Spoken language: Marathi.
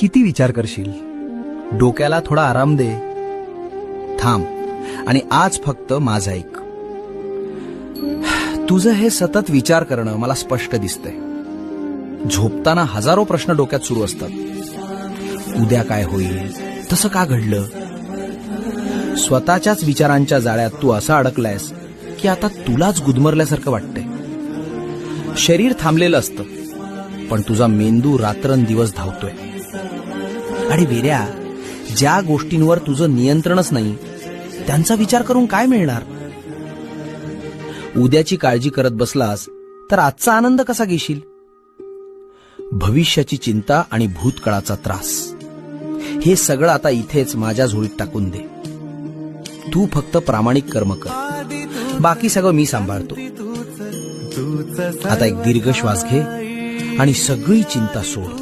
किती विचार करशील? डोक्याला थोडा आराम दे. थांब आणि आज फक्त माझं ऐक. तुझं हे सतत विचार करणं मला स्पष्ट दिसतंय. झोपताना हजारो प्रश्न डोक्यात सुरू असतात. उद्या काय होईल, तसं का घडलं. स्वतःच्याच विचारांच्या जाळ्यात तू असा अडकलायस की आता तुलाच गुदमरल्यासारखं वाटतंय. शरीर थांबलेलं असतं, पण तुझा मेंदू रात्रंदिवस धावतोय. आणि वेड्या, ज्या गोष्टींवर तुझं नियंत्रणच नाही त्यांचा विचार करून काय मिळणार. उद्याची काळजी करत बसलास तर आजचा आनंद कसा घेशील. भविष्याची चिंता आणि भूतकाळाचा त्रास, हे सगळं आता इथेच माझ्या झोळीत टाकून दे. तू फक्त प्रामाणिक कर्म कर, बाकी सगळं मी सांभाळतो. आता एक दीर्घ श्वास घे आणि सगळी चिंता सोड.